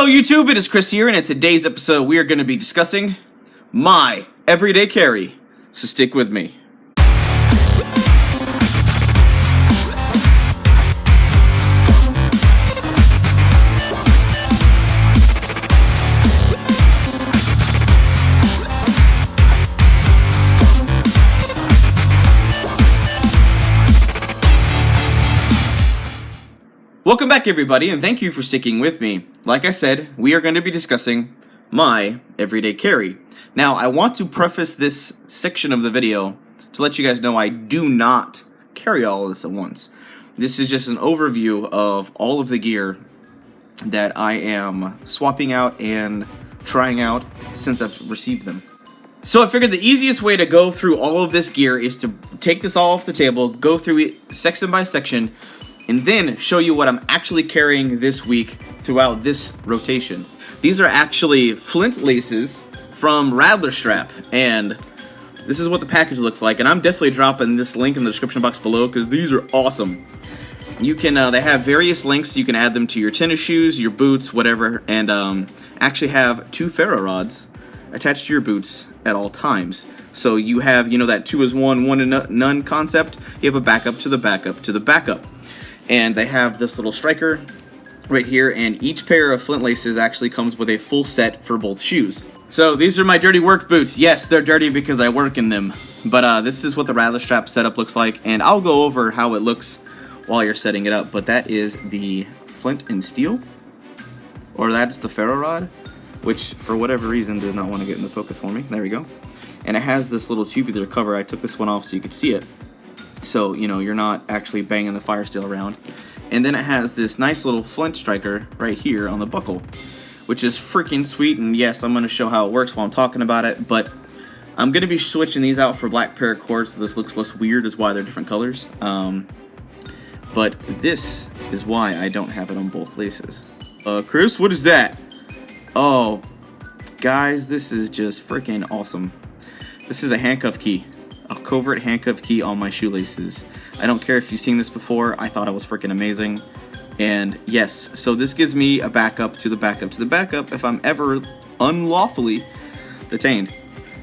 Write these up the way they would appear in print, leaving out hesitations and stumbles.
Hello YouTube, it is Chris here, and in today's episode we are going to be discussing my everyday carry, so stick with me. Welcome back everybody, and thank you for sticking with me. Like I said, we are going to be discussing my everyday carry. Now, I want to preface this section of the video to let you guys know I do not carry all of this at once. This is just an overview of all of the gear that I am swapping out and trying out since I've received them. So I figured the easiest way to go through all of this gear is to take this all off the table, go through it section by section, and then show you what I'm actually carrying this week throughout this rotation. These are actually flint laces from Rattler Strap, and this is what the package looks like, and I'm definitely dropping this link in the description box below because these are awesome. You can, they have various links, you can add them to your tennis shoes, your boots, whatever, and actually have two ferro rods attached to your boots at all times. So you have, you know, that 2 is 1, 1 is none concept. You have a backup to the backup to the backup. And they have this little striker right here, and each pair of flint laces actually comes with a full set for both shoes. So these are my dirty work boots. Yes, they're dirty because I work in them, but this is what the Rattler Strap setup looks like, and I'll go over how it looks while you're setting it up. But that is the flint and steel, or that's the ferro rod, which for whatever reason does not want to get in the focus for me. There we go. And it has this little tubular cover. I took this one off so you could see it. So, you know, you're not actually banging the fire steel around. And then it has this nice little flint striker right here on the buckle, which is freaking sweet. And yes, I'm going to show how it works while I'm talking about it, but I'm going to be switching these out for black paracord, so this looks less weird, is why they're different colors. But this is why I don't have it on both laces. Chris, what is that? Oh, guys, this is just freaking awesome. This is a handcuff key. A covert handcuff key on my shoelaces. I don't care if you've seen this before, I thought it was freaking amazing. And yes, so this gives me a backup to the backup to the backup if I'm ever unlawfully detained.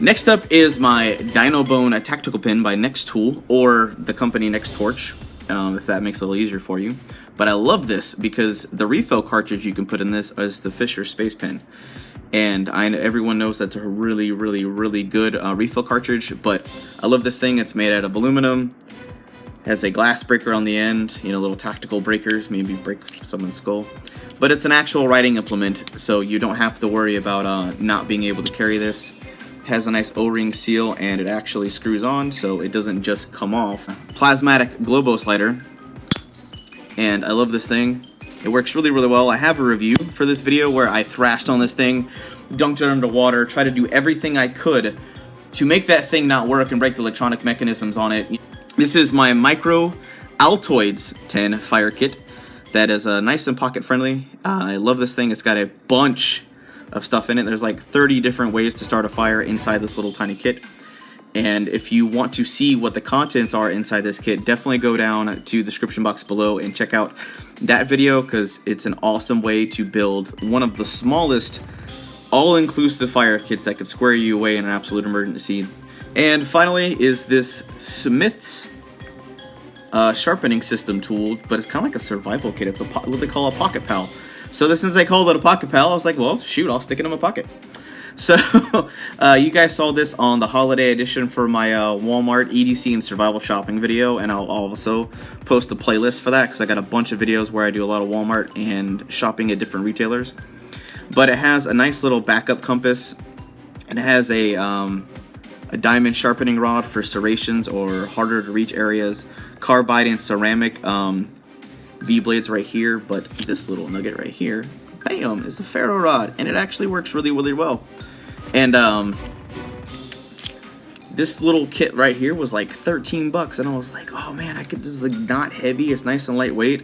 Next up is my Dino Bone tactical pin by Next Tool, or the company Next Torch, if that makes it a little easier for you. But I love this because the refill cartridge you can put in this is the Fisher Space Pen. And everyone knows that's a really, really, really good refill cartridge, but I love this thing. It's made out of aluminum, has a glass breaker on the end, you know, little tactical breakers, maybe break someone's skull. But it's an actual writing implement, so you don't have to worry about not being able to carry this. It has a nice O-ring seal, and it actually screws on, so it doesn't just come off. Plasmatic Globo slider, and I love this thing. It works really, really well. I have a review for this video where I thrashed on this thing, dunked it under water, tried to do everything I could to make that thing not work and break the electronic mechanisms on it. This is my micro Altoids 10 fire kit that is nice and pocket friendly. I love this thing. It's got a bunch of stuff in it. There's like 30 different ways to start a fire inside this little tiny kit. And if you want to see what the contents are inside this kit, definitely go down to the description box below and check out that video, because it's an awesome way to build one of the smallest all-inclusive fire kits that could square you away in an absolute emergency. And finally is this Smith's sharpening system tool, but it's kind of like a survival kit. It's what they call a pocket pal. So since they called it a pocket pal, I was like, well, shoot, I'll stick it in my pocket. So, you guys saw this on the holiday edition for my Walmart EDC and survival shopping video, and I'll also post a playlist for that because I got a bunch of videos where I do a lot of Walmart and shopping at different retailers. But it has a nice little backup compass, and it has a diamond sharpening rod for serrations or harder to reach areas, carbide and ceramic V-blades right here, but this little nugget right here, bam, is a ferro rod, and it actually works really, really well. And this little kit right here was like 13 bucks, and I was like, oh man, this is like not heavy, it's nice and lightweight.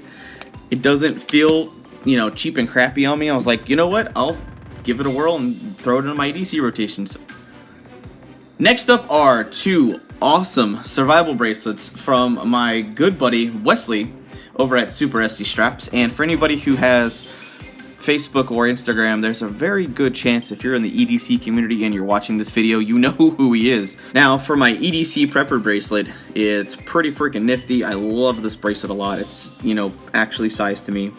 It doesn't feel, you know, cheap and crappy on me. I was like, you know what, I'll give it a whirl and throw it in my EDC rotations. Next up are two awesome survival bracelets from my good buddy Wesley over at Superesse straps. And for anybody who has Facebook or Instagram, there's a very good chance if you're in the EDC community and you're watching this video, you know who he is. Now, for my EDC Prepper bracelet, it's pretty freaking nifty. I love this bracelet a lot. It's, you know, actually sized to me.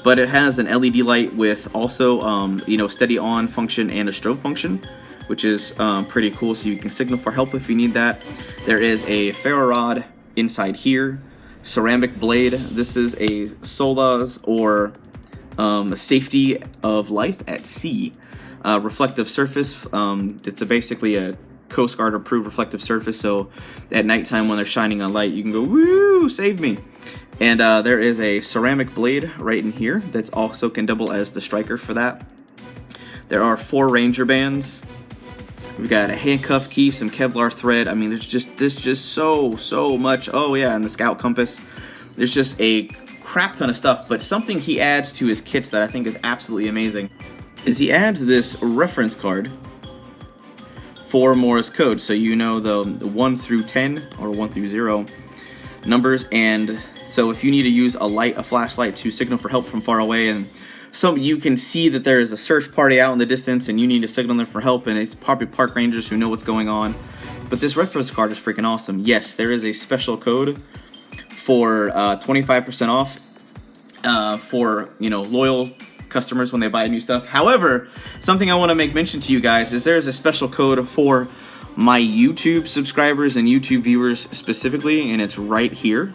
But it has an LED light with also, you know, steady on function and a strobe function, which is pretty cool, so you can signal for help if you need that. There is a ferro rod inside here, ceramic blade. This is a SOLAS or safety of life at sea. Reflective surface. It's basically a Coast Guard approved reflective surface, so at nighttime when they're shining a light, you can go, woo, save me. And there is a ceramic blade right in here that's also can double as the striker for that. There are 4 Ranger bands. We've got a handcuff key, some Kevlar thread. I mean, there's just so much. Oh yeah, and the Scout compass. There's just a crap ton of stuff. But something he adds to his kits that I think is absolutely amazing is he adds this reference card for Morse code, so you know the 1 through 10 or 1 through 0 numbers. And so if you need to use a flashlight to signal for help from far away, and you can see that there is a search party out in the distance and you need to signal them for help, and it's probably park rangers who know what's going on. But this reference card is freaking awesome. Yes, there is a special code for 25% off for, you know, loyal customers when they buy new stuff. However, something I want to make mention to you guys is there is a special code for my YouTube subscribers and YouTube viewers specifically, and it's right here.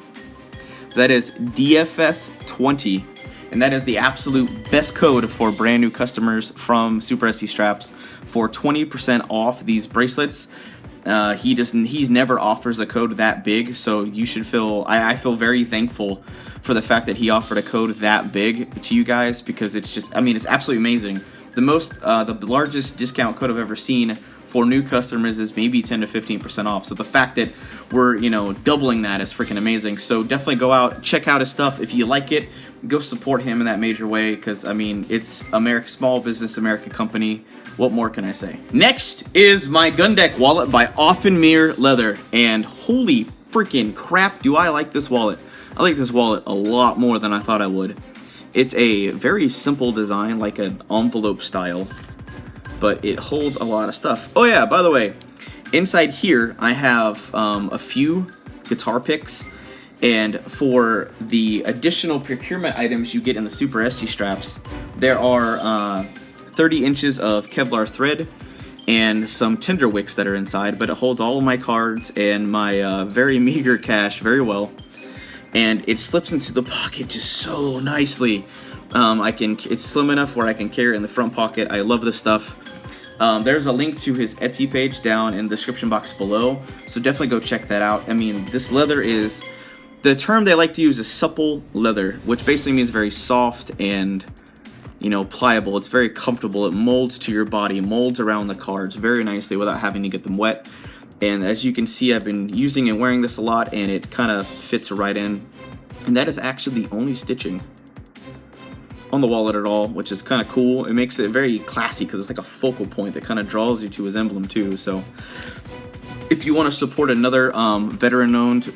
That is DFS20. And that is the absolute best code for brand new customers from Superesse straps for 20% off these bracelets. He's never offers a code that big, so you should feel, I feel very thankful for the fact that he offered a code that big to you guys, because it's just, I mean, it's absolutely amazing. The largest discount code I've ever seen for new customers is maybe 10 to 15% off. So the fact that we're, you know, doubling that is freaking amazing. So definitely go out, check out his stuff. If you like it, go support him in that major way, because I mean, it's small business, American company. What more can I say? Next is my Gundeck Wallet by OffeneMeerLeather, and holy freaking crap, do I like this wallet. I like this wallet a lot more than I thought I would. It's a very simple design, like an envelope style, but it holds a lot of stuff. Oh yeah, by the way, inside here I have a few guitar picks, and for the additional procurement items you get in the Superesse straps, there are 30 inches of Kevlar thread and some tinder wicks that are inside, but it holds all of my cards and my very meager cash very well. And it slips into the pocket just so nicely. It's slim enough where I can carry it in the front pocket. I love this stuff. There's a link to his Etsy page down in the description box below, so definitely go check that out. I mean, this leather is, the term they like to use is supple leather, which basically means very soft and, you know, pliable. It's very comfortable. It molds to your body, molds around the cards very nicely without having to get them wet. And as you can see, I've been using and wearing this a lot, and it kind of fits right in. And that is actually the only stitching on the wallet at all, which is kind of cool. It makes it very classy because it's like a focal point that kind of draws you to his emblem too. So if you want to support another veteran-owned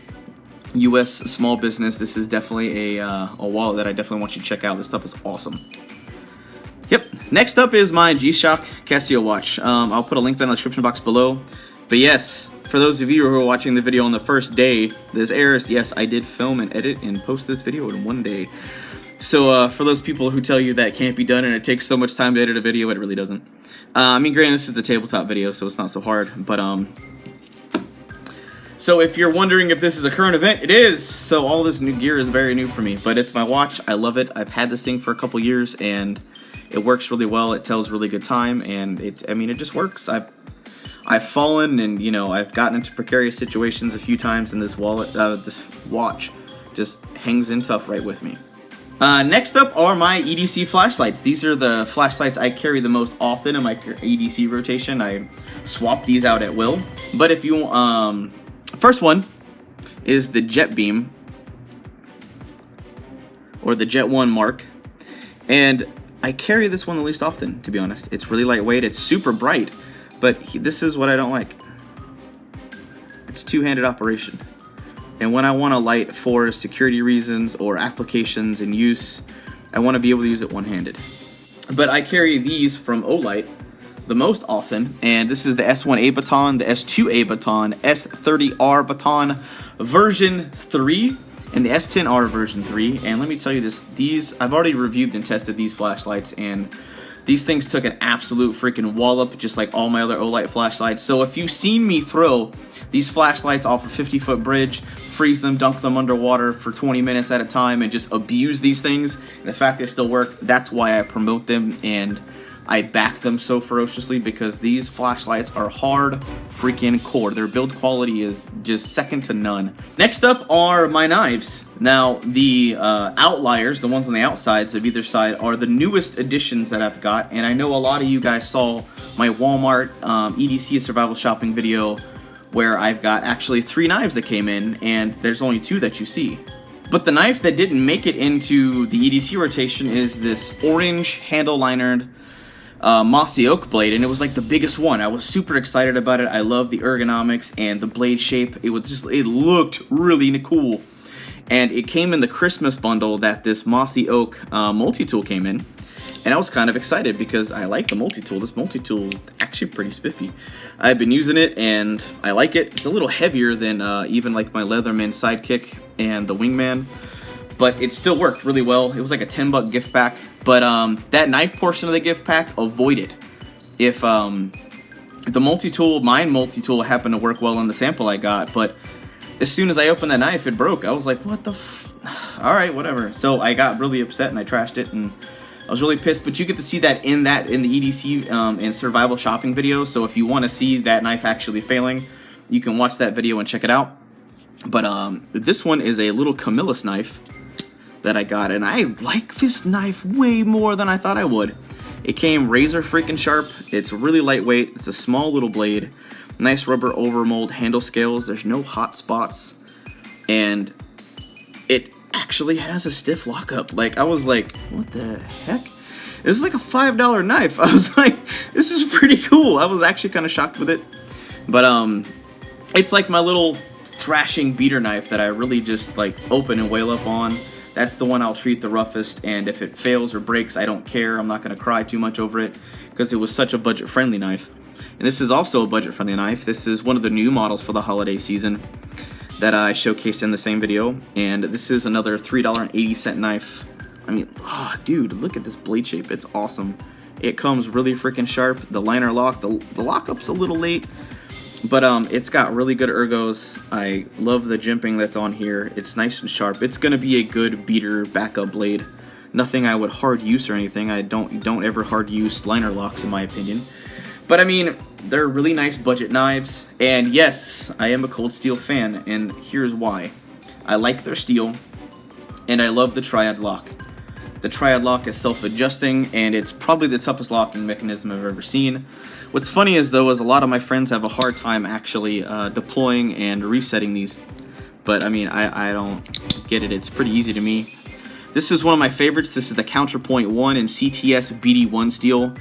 U.S. small business, this is definitely a wallet that I definitely want you to check out. This stuff is awesome. Yep. Next up is my G-Shock Casio watch. I'll put a link down in the description box below. But yes, for those of you who are watching the video on the first day this airs, yes, I did film and edit and post this video in one day. So for those people who tell you that it can't be done and it takes so much time to edit a video, it really doesn't. I mean, granted, this is a tabletop video, so it's not so hard. But so if you're wondering if this is a current event, it is. So all this new gear is very new for me, but it's my watch. I love it. I've had this thing for a couple years, and it works really well. It tells really good time, and it just works. I've fallen, and you know, I've gotten into precarious situations a few times, and this watch just hangs in tough right with me. Next up are my EDC flashlights. These are the flashlights I carry the most often in my EDC rotation. I swap these out at will. But if you, first one is the JetBeam, or the Jet-1 Mark, and I carry this one the least often, to be honest. It's really lightweight, it's super bright, but this is what I don't like. It's two-handed operation. And when I want to light for security reasons or applications and use, I want to be able to use it one-handed. but I carry these from Olight the most often, and this is the S1A Baton, the S2A Baton, S30R Baton version 3, and the S10R version 3. And let me tell you this, these, I've already reviewed and tested these flashlights, and these things took an absolute freaking wallop, just like all my other Olight flashlights. So if you've seen me throw these flashlights off a 50-foot bridge, freeze them, dunk them underwater for 20 minutes at a time, and just abuse these things, and the fact they still work, that's why I promote them and I back them so ferociously, because these flashlights are hard freaking core. Their build quality is just second to none. Next up are my knives. Now, the outliers, the ones on the outsides of either side, are the newest additions that I've got, and I know a lot of you guys saw my Walmart EDC survival shopping video where I've got actually 3 knives that came in, and there's only 2 that you see. But the knife that didn't make it into the EDC rotation is this orange handle-linered mossy oak blade, and it was like the biggest one. I was super excited about it. I love the ergonomics and the blade shape. It looked really cool. And it came in the Christmas bundle that this mossy oak multi-tool came in. And I was kind of excited because I like the multi-tool. This multi-tool is actually pretty spiffy. I've been using it and I like it. It's a little heavier than even like my Leatherman Sidekick and the Wingman, but it still worked really well. It was like a $10 gift pack, but that knife portion of the gift pack, avoid it. If the multi-tool, mine multi-tool happened to work well in the sample I got, but as soon as I opened that knife, it broke. I was like, what the alright, whatever. So I got really upset and I trashed it, and I was really pissed, but you get to see that in the EDC and survival shopping video, so if you want to see that knife actually failing, you can watch that video and check it out. But this one is a little Camillus knife that I got, and I like this knife way more than I thought I would. It came razor freaking sharp. It's really lightweight. It's a small little blade. Nice rubber overmold handle scales. There's no hot spots, and it actually has a stiff lockup. Like, I was like, what the heck? This is like a $5 knife. I was like, this is pretty cool. I was actually kind of shocked with it. But it's like my little thrashing beater knife that I really just like open and wail up on. That's the one I'll treat the roughest, and if it fails or breaks, I don't care. I'm not going to cry too much over it because it was such a budget-friendly knife. And this is also a budget-friendly knife. This is one of the new models for the holiday season that I showcased in the same video, and this is another $3.80 knife. I mean, oh, dude, look at this blade shape. It's awesome. It comes really freaking sharp. The liner lock, the lockup's a little late, but it's got really good ergos. I love the jimping that's on here. It's nice and sharp. It's gonna be a good beater backup blade. Nothing I would hard use or anything. I don't ever hard use liner locks in my opinion. But I mean, they're really nice budget knives. And yes, I am a Cold Steel fan, and here's why. I like their steel, and I love the triad lock. The triad lock is self-adjusting, and it's probably the toughest locking mechanism I've ever seen. What's funny is, though, is a lot of my friends have a hard time actually deploying and resetting these. But, I mean, I don't get it. It's pretty easy to me. This is one of my favorites. This is the Counterpoint 1 in CTS-BD1 steel.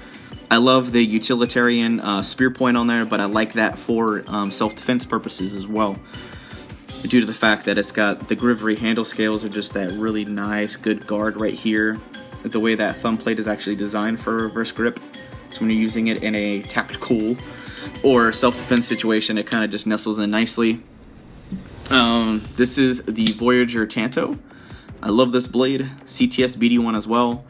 I love the utilitarian spear point on there, but I like that for self-defense purposes as well, due to the fact that it's got the Grivery handle scales are just that really nice, good guard right here. The way that thumb plate is actually designed for reverse grip. So when you're using it in a tactical or self-defense situation, it kind of just nestles in nicely. This is the Voyager Tanto. I love this blade. CTS-BD1 as well.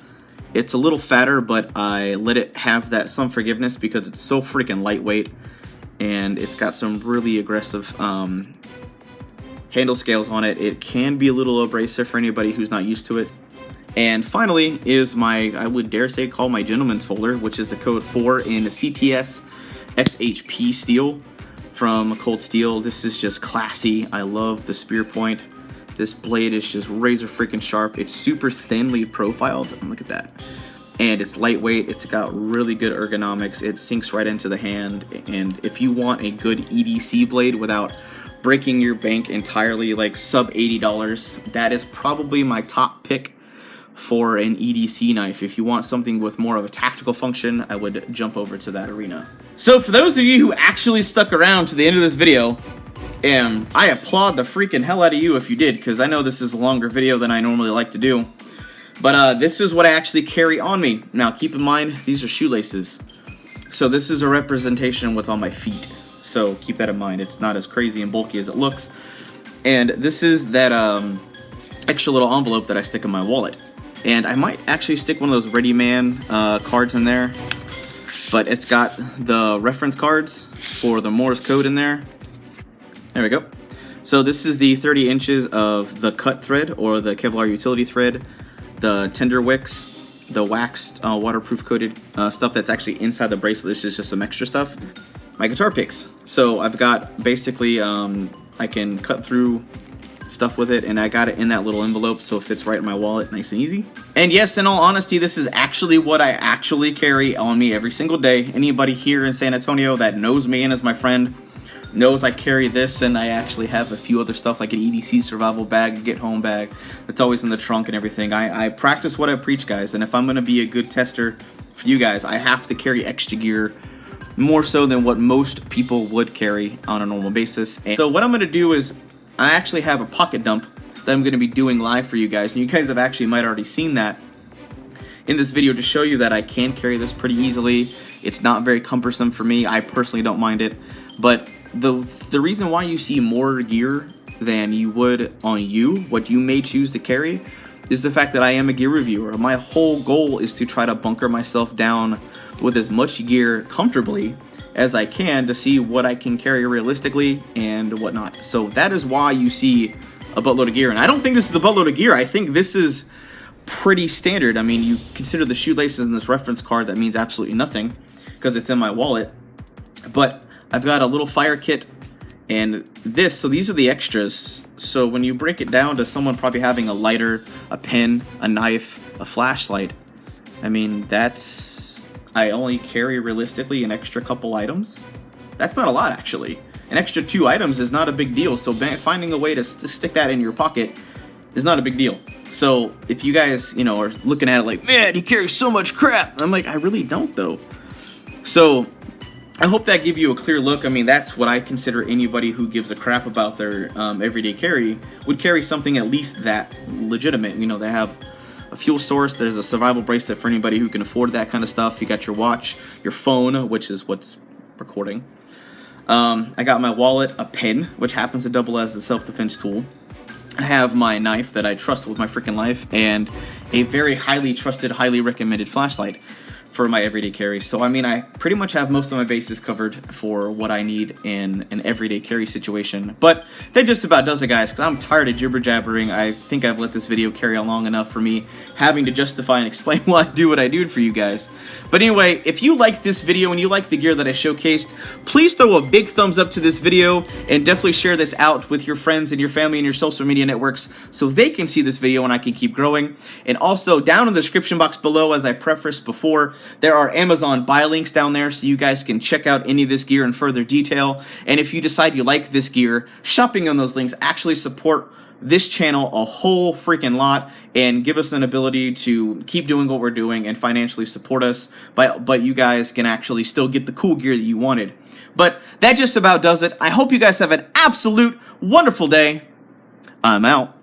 It's a little fatter, but I let it have that some forgiveness because it's so freaking lightweight, and it's got some really aggressive handle scales on it. It can be a little abrasive for anybody who's not used to it. And finally is my, I would dare say, call my gentleman's folder, which is the code 4 in CTS-XHP steel from Cold Steel. This is just classy. I love the spear point. This blade is just razor freaking sharp. It's super thinly profiled. Look at that. And it's lightweight. It's got really good ergonomics. It sinks right into the hand. And if you want a good EDC blade without breaking your bank entirely, like sub $80, that is probably my top pick for an EDC knife. If you want something with more of a tactical function, I would jump over to that arena. So for those of you who actually stuck around to the end of this video, and I applaud the freaking hell out of you if you did, because I know this is a longer video than I normally like to do. But this is what I actually carry on me. Now, keep in mind, these are shoelaces. So this is a representation of what's on my feet. So keep that in mind. It's not as crazy and bulky as it looks. And this is that extra little envelope that I stick in my wallet. And I might actually stick one of those Ready Man cards in there. But it's got the reference cards for the Morse code in there. There we go. So this is the 30 inches of the cut thread or the Kevlar utility thread, the tender wicks, the waxed waterproof coated stuff that's actually inside the bracelet. This is just some extra stuff. My guitar picks. So I've got basically I can cut through stuff with it, and I got it in that little envelope so it fits right in my wallet nice and easy. And yes, in all honesty, this is actually what I actually carry on me every single day. Anybody here in San Antonio that knows me and is my friend knows I carry this, and I actually have a few other stuff like an EDC survival bag, a get home bag that's always in the trunk and everything. I practice what I preach, guys, and if I'm going to be a good tester for you guys, I have to carry extra gear, more so than what most people would carry on a normal basis. And so what I'm going to do is I actually have a pocket dump that I'm going to be doing live for you guys, and you guys have actually might already seen that in this video to show you that I can carry this pretty easily. It's not very cumbersome for me. I personally don't mind it, but the reason why you see more gear than you would on what you may choose to carry, is the fact that I am a gear reviewer. My whole goal is to try to bunker myself down with as much gear comfortably as I can to see what I can carry realistically and whatnot. So that is why you see a buttload of gear. And I don't think this is a buttload of gear. I think this is pretty standard. I mean, you consider the shoelaces in this reference card, that means absolutely nothing because it's in my wallet. But I've got a little fire kit and this, so these are the extras. So when you break it down to someone probably having a lighter, a pen, a knife, a flashlight, I mean, I only carry realistically an extra couple items. That's not a lot, actually. An extra 2 items is not a big deal, so finding a way to stick that in your pocket is not a big deal. So if you guys, you know, are looking at it like, man, you carry so much crap, I'm like, I really don't, though. So I hope that gave you a clear look. I mean, that's what I consider anybody who gives a crap about their everyday carry would carry something at least that legitimate. You know, they have a fuel source, there's a survival bracelet for anybody who can afford that kind of stuff. You got your watch, your phone, which is what's recording. I got my wallet, a pen, which happens to double as a self-defense tool. I have my knife that I trust with my freaking life, and a very highly trusted, highly recommended flashlight for my everyday carry. So I mean, I pretty much have most of my bases covered for what I need in an everyday carry situation. But that just about does it, guys, because I'm tired of jibber jabbering. I think I've let this video carry on long enough for me having to justify and explain why I do what I do for you guys. But anyway, if you like this video and you like the gear that I showcased, please throw a big thumbs up to this video and definitely share this out with your friends and your family and your social media networks so they can see this video and I can keep growing. And also down in the description box below, as I prefaced before, there are Amazon buy links down there so you guys can check out any of this gear in further detail. And if you decide you like this gear, shopping on those links actually support this channel a whole freaking lot and give us an ability to keep doing what we're doing and financially support us, but you guys can actually still get the cool gear that you wanted. But that just about does it. I hope you guys have an absolute wonderful day. I'm out.